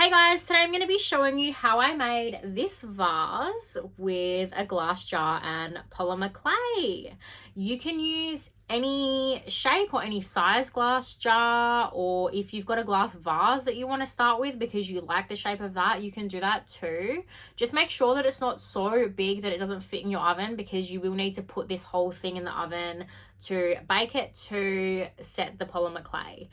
Hey guys, today I'm going to be showing you how I made this vase with a glass jar and polymer clay. You can use any shape or any size glass jar, or if you've got a glass vase that you want to start with because you like the shape of that, you can do that too. Just make sure that it's not so big that it doesn't fit in your oven, because you will need to put this whole thing in the oven to bake it to set the polymer clay.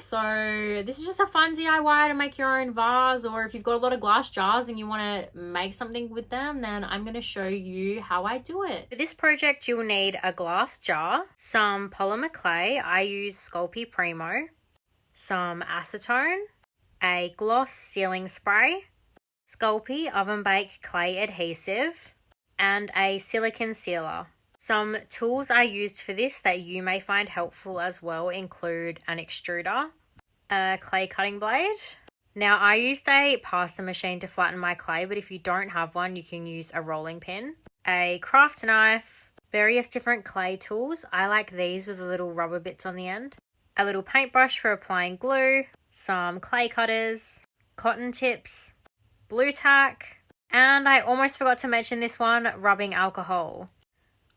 So this is just a fun DIY to make your own vase, or if you've got a lot of glass jars and you want to make something with them, then I'm going to show you how I do it. For this project, you will need a glass jar, some polymer clay. I use Sculpey Primo, some acetone, a gloss sealing spray, Sculpey oven bake clay adhesive, and a silicone sealer. Some tools I used for this that you may find helpful as well include an extruder, a clay cutting blade. Now I used a pasta machine to flatten my clay, but if you don't have one, you can use a rolling pin, a craft knife, various different clay tools. I like these with the little rubber bits on the end, a little paintbrush for applying glue, some clay cutters, cotton tips, blue tack, and I almost forgot to mention this one, rubbing alcohol.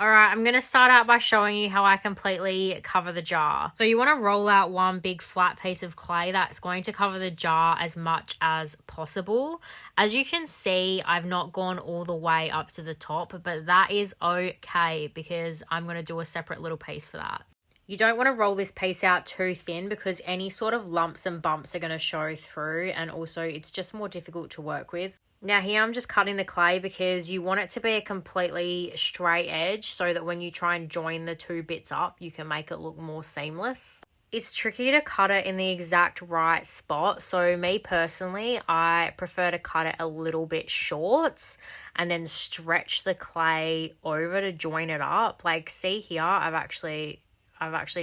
Alright, I'm going to start out by showing you how I completely cover the jar. So you want to roll out one big flat piece of clay that's going to cover the jar as much as possible. As you can see, I've not gone all the way up to the top, but that is okay because I'm going to do a separate little piece for that. You don't want to roll this piece out too thin because any sort of lumps and bumps are going to show through, and also it's just more difficult to work with. Now here I'm just cutting the clay because you want it to be a completely straight edge so that when you try and join the two bits up, you can make it look more seamless. It's tricky to cut it in the exact right spot, so me personally, I prefer to cut it a little bit short and then stretch the clay over to join it up. Like, see here, I've actually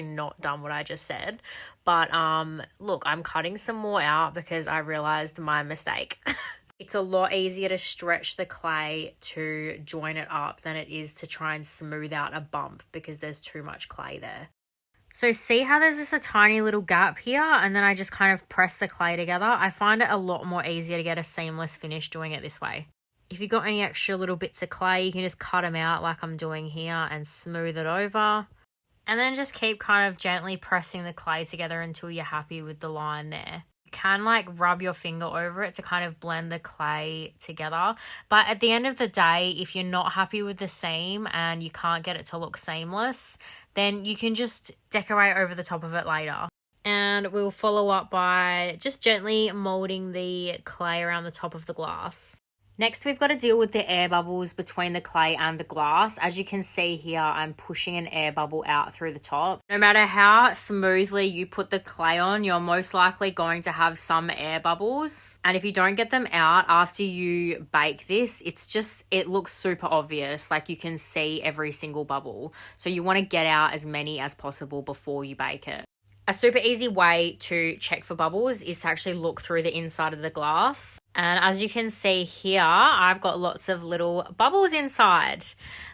not done what I just said, but look, I'm cutting some more out because I realized my mistake. It's a lot easier to stretch the clay to join it up than it is to try and smooth out a bump because there's too much clay there. So see how there's just a tiny little gap here, and then I just kind of press the clay together? I find it a lot more easier to get a seamless finish doing it this way. If you've got any extra little bits of clay, you can just cut them out like I'm doing here and smooth it over. And then just keep kind of gently pressing the clay together until you're happy with the line there. You can like rub your finger over it to kind of blend the clay together. But at the end of the day, if you're not happy with the seam and you can't get it to look seamless, then you can just decorate over the top of it later. And we'll follow up by just gently molding the clay around the top of the glass. Next, we've got to deal with the air bubbles between the clay and the glass. As you can see here, I'm pushing an air bubble out through the top. No matter how smoothly you put the clay on, you're most likely going to have some air bubbles. And if you don't get them out after you bake this, it looks super obvious. Like you can see every single bubble. So you want to get out as many as possible before you bake it. A super easy way to check for bubbles is to actually look through the inside of the glass. And as you can see here, I've got lots of little bubbles inside.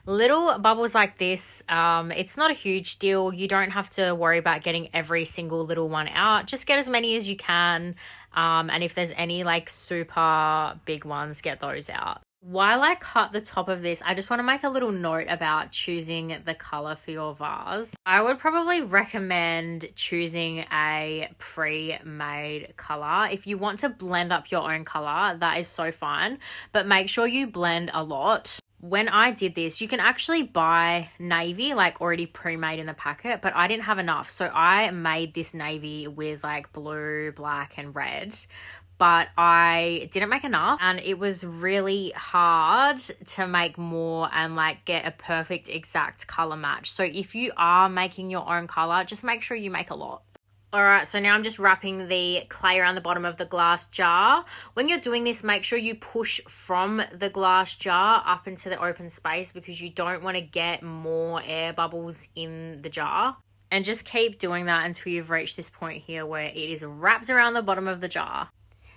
Little bubbles like this, it's not a huge deal. You don't have to worry about getting every single little one out. Just get as many as you can. And if there's any like super big ones, get those out. While I cut the top of this, I just want to make a little note about choosing the color for your vase. I would probably recommend choosing a pre-made color. If you want to blend up your own color, that is so fine, but make sure you blend a lot. When I did this, you can actually buy navy like already pre-made in the packet, but I didn't have enough. So I made this navy with like blue, black, and red. But I didn't make enough, and it was really hard to make more and like get a perfect exact color match. So if you are making your own color, just make sure you make a lot. Alright, so now I'm just wrapping the clay around the bottom of the glass jar. When you're doing this, make sure you push from the glass jar up into the open space because you don't want to get more air bubbles in the jar. And just keep doing that until you've reached this point here where it is wrapped around the bottom of the jar.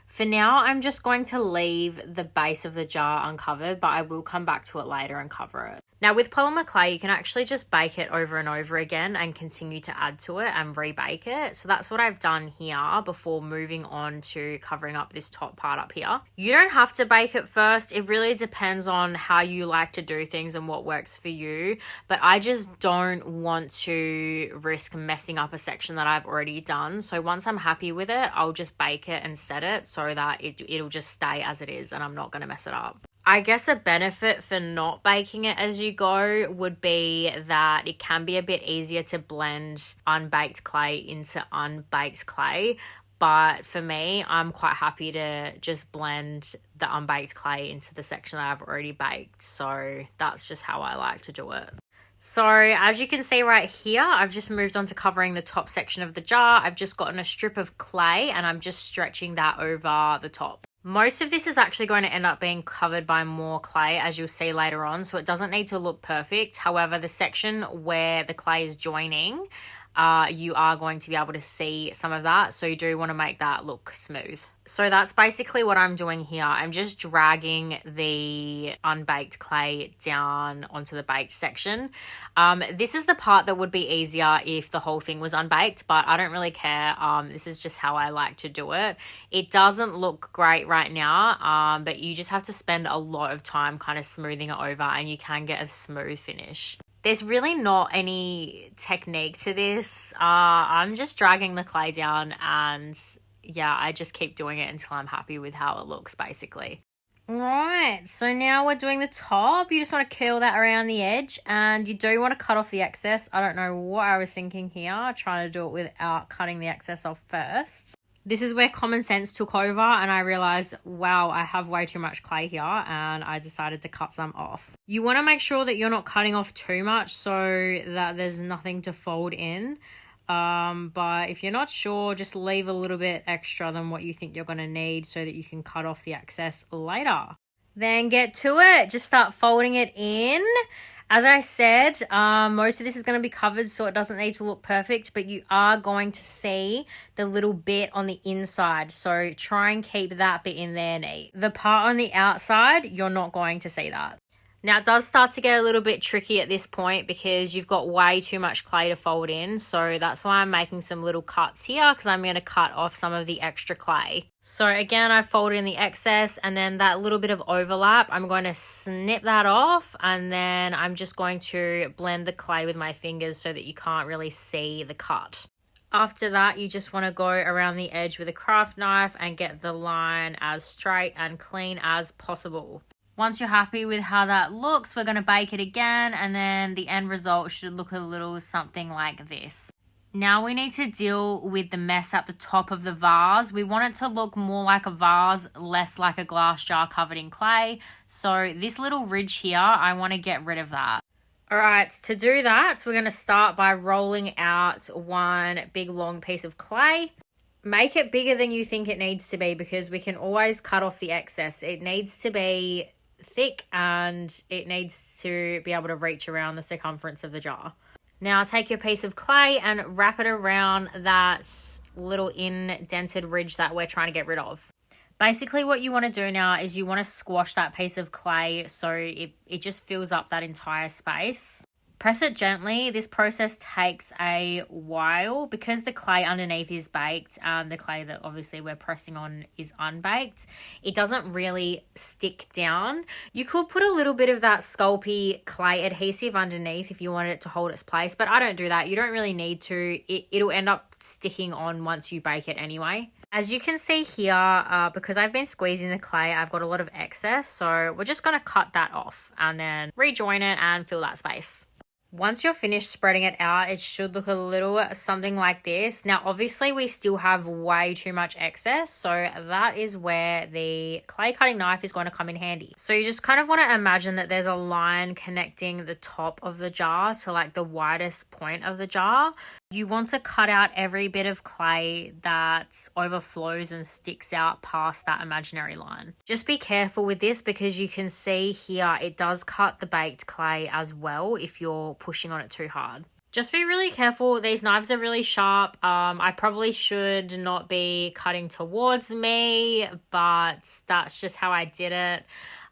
For now, I'm just going to leave the base of the jar uncovered, but I will come back to it later and cover it. Now with polymer clay, you can actually just bake it over and over again and continue to add to it and rebake it. So that's what I've done here before moving on to covering up this top part up here. You don't have to bake it first. It really depends on how you like to do things and what works for you. But I just don't want to risk messing up a section that I've already done. So once I'm happy with it, I'll just bake it and set it so that it'll just stay as it is and I'm not going to mess it up. I guess a benefit for not baking it as you go would be that it can be a bit easier to blend unbaked clay into unbaked clay. But for me, I'm quite happy to just blend the unbaked clay into the section that I've already baked. So that's just how I like to do it. So as you can see right here, I've just moved on to covering the top section of the jar. I've just gotten a strip of clay and I'm just stretching that over the top. Most of this is actually going to end up being covered by more clay, as you'll see later on, so it doesn't need to look perfect. However, the section where the clay is joining, you are going to be able to see some of that, so you do want to make that look smooth. So that's basically what I'm doing here. I'm just dragging the unbaked clay down onto the baked section. This is the part that would be easier if the whole thing was unbaked, but I don't really care. This is just how I like to do it. It doesn't look great right now, but you just have to spend a lot of time kind of smoothing it over and you can get a smooth finish. There's really not any technique to this. I'm just dragging the clay down and yeah, I just keep doing it until I'm happy with how it looks basically. Right, so now we're doing the top. You just want to curl that around the edge and you do want to cut off the excess. I don't know what I was thinking here, trying to do it without cutting the excess off first. This is where common sense took over and I realized, wow, I have way too much clay here and I decided to cut some off. You want to make sure that you're not cutting off too much so that there's nothing to fold in. But if you're not sure, just leave a little bit extra than what you think you're going to need so that you can cut off the excess later. Then get to it. Just start folding it in. As I said, most of this is going to be covered so it doesn't need to look perfect, but you are going to see the little bit on the inside. So try and keep that bit in there neat. The part on the outside, you're not going to see that. Now it does start to get a little bit tricky at this point because you've got way too much clay to fold in. So that's why I'm making some little cuts here because I'm going to cut off some of the extra clay. So again, I folded in the excess and then that little bit of overlap, I'm going to snip that off and then I'm just going to blend the clay with my fingers so that you can't really see the cut. After that, you just want to go around the edge with a craft knife and get the line as straight and clean as possible. Once you're happy with how that looks, we're going to bake it again and then the end result should look a little something like this. Now we need to deal with the mess at the top of the vase. We want it to look more like a vase, less like a glass jar covered in clay. So this little ridge here, I want to get rid of that. All right, to do that, we're going to start by rolling out one big long piece of clay. Make it bigger than you think it needs to be because we can always cut off the excess. It needs to be thick and it needs to be able to reach around the circumference of the jar. Now take your piece of clay and wrap it around that little indented ridge that we're trying to get rid of. Basically what you want to do now is you want to squash that piece of clay so it just fills up that entire space. Press it gently. This process takes a while because the clay underneath is baked and the clay that obviously we're pressing on is unbaked. It doesn't really stick down. You could put a little bit of that Sculpey clay adhesive underneath if you wanted it to hold its place, but I don't do that. You don't really need to. It'll end up sticking on once you bake it anyway. As you can see here, because I've been squeezing the clay, I've got a lot of excess. So we're just going to cut that off and then rejoin it and fill that space. Once you're finished spreading it out, it should look a little something like this. Now, obviously, we still have way too much excess, so that is where the clay cutting knife is going to come in handy. So you just kind of want to imagine that there's a line connecting the top of the jar to like the widest point of the jar. You want to cut out every bit of clay that overflows and sticks out past that imaginary line. Just be careful with this because you can see here it does cut the baked clay as well if you're pushing on it too hard. Just be really careful. These knives are really sharp. I probably should not be cutting towards me, but that's just how I did it.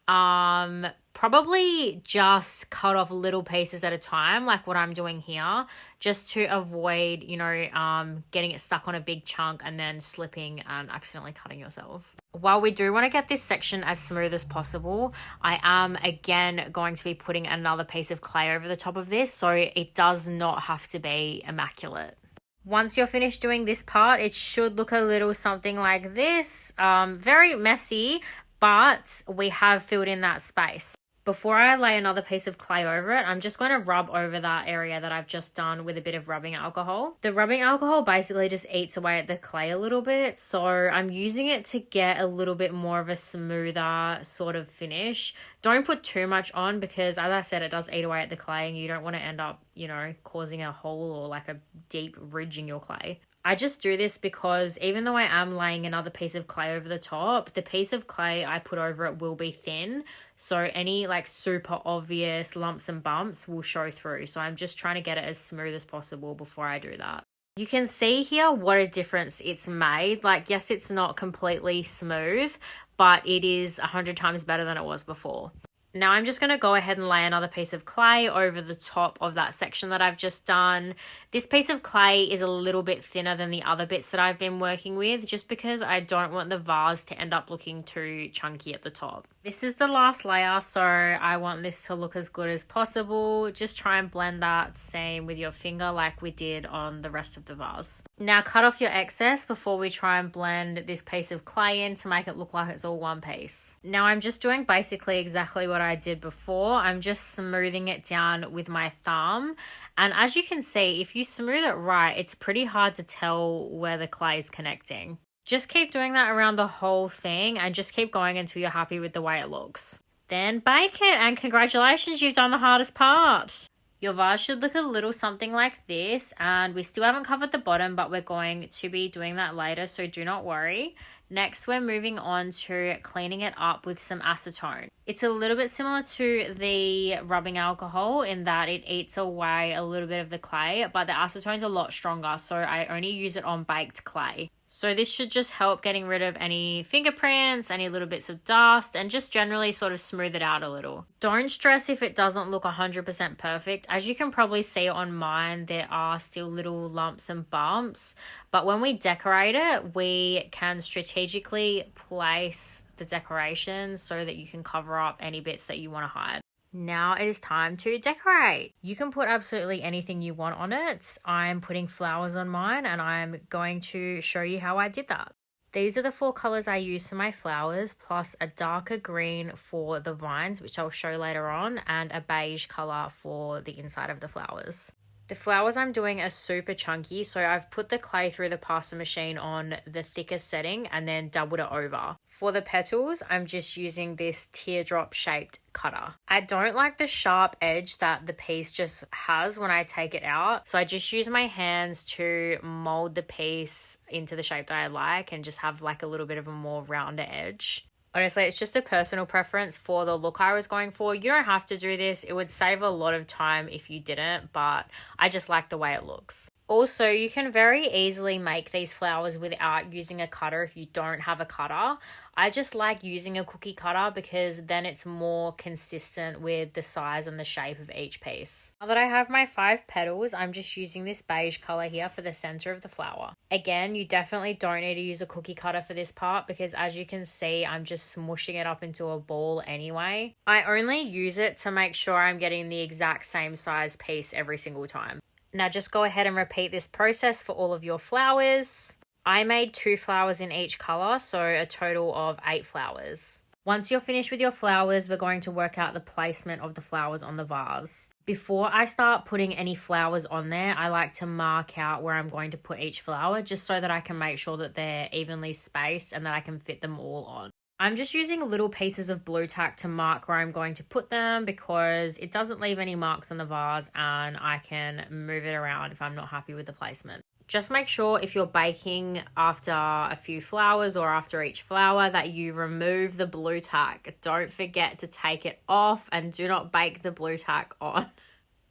Probably just cut off little pieces at a time, like what I'm doing here, just to avoid, you know, getting it stuck on a big chunk and then slipping and accidentally cutting yourself. While we do want to get this section as smooth as possible, I am again going to be putting another piece of clay over the top of this, so it does not have to be immaculate. Once you're finished doing this part, it should look a little something like this. Very messy, but we have filled in that space. Before I lay another piece of clay over it, I'm just going to rub over that area that I've just done with a bit of rubbing alcohol. The rubbing alcohol basically just eats away at the clay a little bit, so I'm using it to get a little bit more of a smoother sort of finish. Don't put too much on because, as I said, it does eat away at the clay and you don't want to end up, you know, causing a hole or like a deep ridge in your clay. I just do this because even though I am laying another piece of clay over the top, the piece of clay I put over it will be thin. So any like super obvious lumps and bumps will show through. So I'm just trying to get it as smooth as possible before I do that. You can see here what a difference it's made. Like, yes, it's not completely smooth, but it is 100 times better than it was before. Now I'm just going to go ahead and lay another piece of clay over the top of that section that I've just done. This piece of clay is a little bit thinner than the other bits that I've been working with, just because I don't want the vase to end up looking too chunky at the top. This is the last layer, so I want this to look as good as possible. Just try and blend that same with your finger like we did on the rest of the vase. Now cut off your excess before we try and blend this piece of clay in to make it look like it's all one piece. Now I'm just doing basically exactly what I did before. I'm just smoothing it down with my thumb. And as you can see, if you smooth it right, it's pretty hard to tell where the clay is connecting. Just keep doing that around the whole thing and just keep going until you're happy with the way it looks. Then bake it, and congratulations, you've done the hardest part. Your vase should look a little something like this, and we still haven't covered the bottom, but we're going to be doing that later, so do not worry. Next, we're moving on to cleaning it up with some acetone. It's a little bit similar to the rubbing alcohol in that it eats away a little bit of the clay, but the acetone's a lot stronger, so I only use it on baked clay. So this should just help getting rid of any fingerprints, any little bits of dust, and just generally sort of smooth it out a little. Don't stress if it doesn't look 100% perfect. As you can probably see on mine, there are still little lumps and bumps, but when we decorate it, we can strategically place the decorations so that you can cover up any bits that you want to hide. Now it is time to decorate. You can put absolutely anything you want on it. I'm putting flowers on mine and I'm going to show you how I did that. These are the 4 colors I use for my flowers, plus a darker green for the vines, which I'll show later on, and a beige color for the inside of the flowers. The flowers I'm doing are super chunky, so I've put the clay through the pasta machine on the thickest setting and then doubled it over. For the petals, I'm just using this teardrop shaped cutter. I don't like the sharp edge that the piece just has when I take it out, so I just use my hands to mold the piece into the shape that I like and just have like a little bit of a more rounder edge. Honestly, it's just a personal preference for the look I was going for. You don't have to do this. It would save a lot of time if you didn't, but I just like the way it looks. Also, you can very easily make these flowers without using a cutter if you don't have a cutter. I just like using a cookie cutter because then it's more consistent with the size and the shape of each piece. Now that I have my 5 petals, I'm just using this beige color here for the center of the flower. Again, you definitely don't need to use a cookie cutter for this part because as you can see, I'm just smushing it up into a ball anyway. I only use it to make sure I'm getting the exact same size piece every single time. Now just go ahead and repeat this process for all of your flowers. I made 2 flowers in each color, so a total of 8 flowers. Once you're finished with your flowers, we're going to work out the placement of the flowers on the vase. Before I start putting any flowers on there, I like to mark out where I'm going to put each flower just so that I can make sure that they're evenly spaced and that I can fit them all on. I'm just using little pieces of blue tack to mark where I'm going to put them because it doesn't leave any marks on the vase and I can move it around if I'm not happy with the placement. Just make sure if you're baking after a few flowers or after each flower that you remove the blue tack. Don't forget to take it off and do not bake the blue tack on.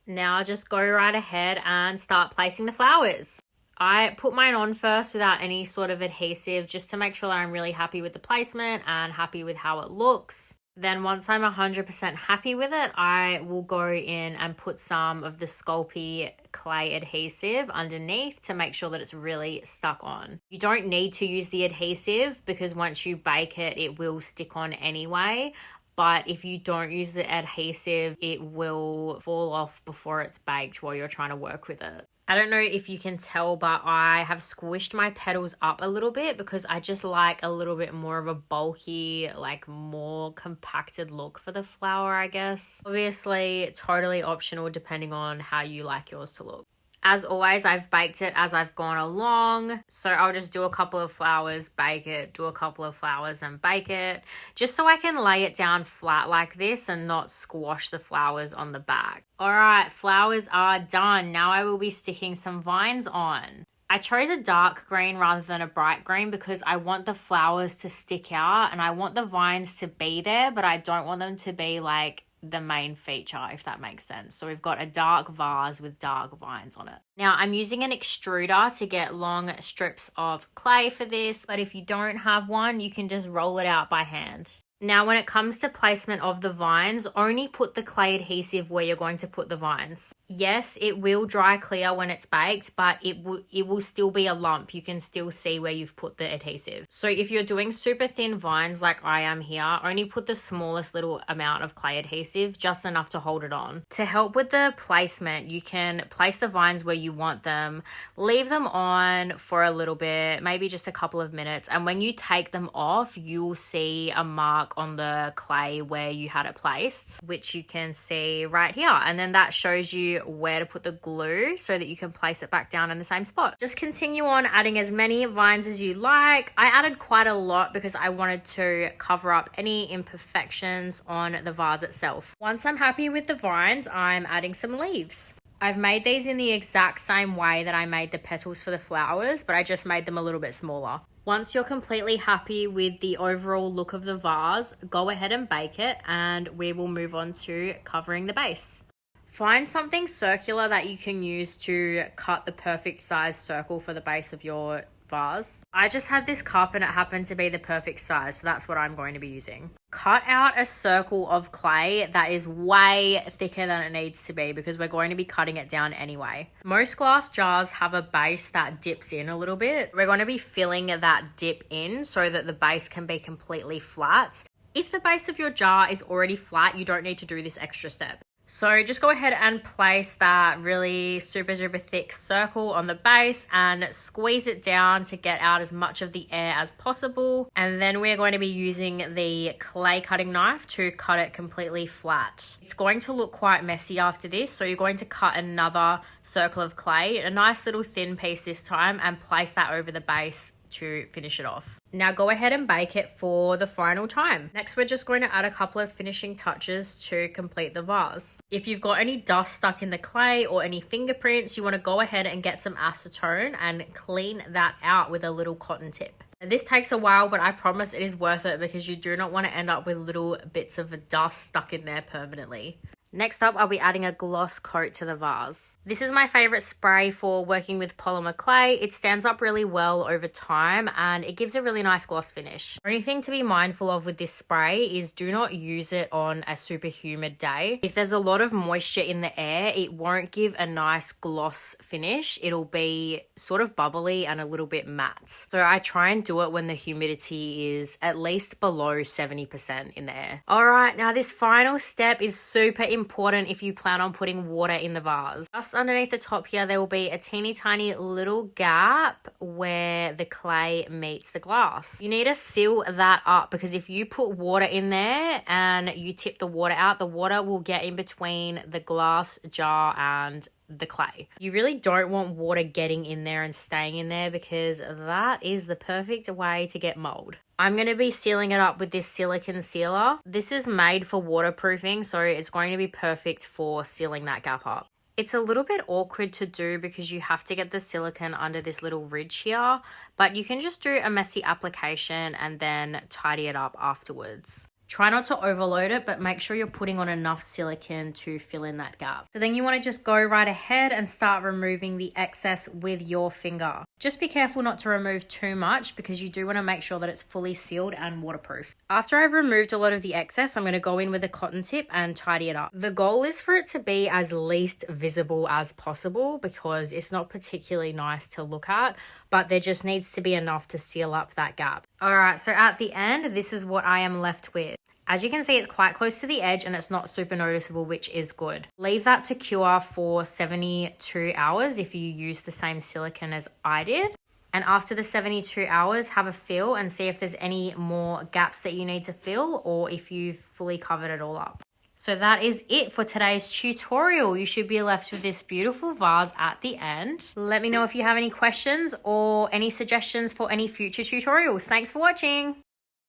Now just go right ahead and start placing the flowers. I put mine on first without any sort of adhesive just to make sure that I'm really happy with the placement and happy with how it looks. Then once I'm 100% happy with it, I will go in and put some of the Sculpey clay adhesive underneath to make sure that it's really stuck on. You don't need to use the adhesive because once you bake it, it will stick on anyway. But if you don't use the adhesive, it will fall off before it's baked while you're trying to work with it. I don't know if you can tell, but I have squished my petals up a little bit because I just like a little bit more of a bulky, like more compacted look for the flower, I guess. Obviously, totally optional depending on how you like yours to look. As always, I've baked it as I've gone along. So I'll just do a couple of flowers, bake it, do a couple of flowers and bake it, just so I can lay it down flat like this and not squash the flowers on the back. All right, flowers are done. Now I will be sticking some vines on. I chose a dark green rather than a bright green because I want the flowers to stick out and I want the vines to be there, but I don't want them to be like the main feature, if that makes sense. So we've got a dark vase with dark vines on it. Now I'm using an extruder to get long strips of clay for this, but if you don't have one, you can just roll it out by hand. Now when it comes to placement of the vines, only put the clay adhesive where you're going to put the vines. Yes, it will dry clear when it's baked, but it will still be a lump. You can still see where you've put the adhesive. So if you're doing super thin vines like I am here, only put the smallest little amount of clay adhesive, just enough to hold it on. To help with the placement, you can place the vines where you want them, leave them on for a little bit, maybe just a couple of minutes, and when you take them off, you'll see a mark on the clay where you had it placed, which you can see right here. And then that shows you where to put the glue so that you can place it back down in the same spot. Just continue on adding as many vines as you like. I added quite a lot because I wanted to cover up any imperfections on the vase itself. Once I'm happy with the vines, I'm adding some leaves. I've made these in the exact same way that I made the petals for the flowers, but I just made them a little bit smaller. Once you're completely happy with the overall look of the vase, go ahead and bake it and we will move on to covering the base. Find something circular that you can use to cut the perfect size circle for the base of your vase. I just had this cup and it happened to be the perfect size, so that's what I'm going to be using. Cut out a circle of clay that is way thicker than it needs to be because we're going to be cutting it down anyway. Most glass jars have a base that dips in a little bit. We're going to be filling that dip in so that the base can be completely flat. If the base of your jar is already flat, you don't need to do this extra step. So just go ahead and place that really super thick circle on the base and squeeze it down to get out as much of the air as possible. And then we're going to be using the clay cutting knife to cut it completely flat. It's going to look quite messy after this, so you're going to cut another circle of clay, a nice little thin piece this time, and place that over the base to finish it off. Now go ahead and bake it for the final time. Next, we're just going to add a couple of finishing touches to complete the vase. If you've got any dust stuck in the clay or any fingerprints, you want to go ahead and get some acetone and clean that out with a little cotton tip. This takes a while, but I promise it is worth it because you do not want to end up with little bits of dust stuck in there permanently. Next up, I'll be adding a gloss coat to the vase. This is my favorite spray for working with polymer clay. It stands up really well over time and it gives a really nice gloss finish. The only thing to be mindful of with this spray is do not use it on a super humid day. If there's a lot of moisture in the air, it won't give a nice gloss finish. It'll be sort of bubbly and a little bit matte. So I try and do it when the humidity is at least below 70% in the air. All right, now this final step is super important if you plan on putting water in the vase. Just underneath the top here, there will be a teeny tiny little gap where the clay meets the glass. You need to seal that up because if you put water in there and you tip the water out, the water will get in between the glass jar and the clay. You really don't want water getting in there and staying in there because that is the perfect way to get mold. I'm going to be sealing it up with this silicone sealer. This is made for waterproofing, so it's going to be perfect for sealing that gap up. It's a little bit awkward to do because you have to get the silicone under this little ridge here, but you can just do a messy application and then tidy it up afterwards. Try not to overload it, but make sure you're putting on enough silicone to fill in that gap. So then you want to just go right ahead and start removing the excess with your finger. Just be careful not to remove too much because you do want to make sure that it's fully sealed and waterproof. After I've removed a lot of the excess, I'm going to go in with a cotton tip and tidy it up. The goal is for it to be as least visible as possible because it's not particularly nice to look at, but there just needs to be enough to seal up that gap. All right, so at the end, this is what I am left with. As you can see, it's quite close to the edge and it's not super noticeable, which is good. Leave that to cure for 72 hours if you use the same silicone as I did. And after the 72 hours, have a feel and see if there's any more gaps that you need to fill or if you've fully covered it all up. So that is it for today's tutorial. You should be left with this beautiful vase at the end. Let me know if you have any questions or any suggestions for any future tutorials. Thanks for watching.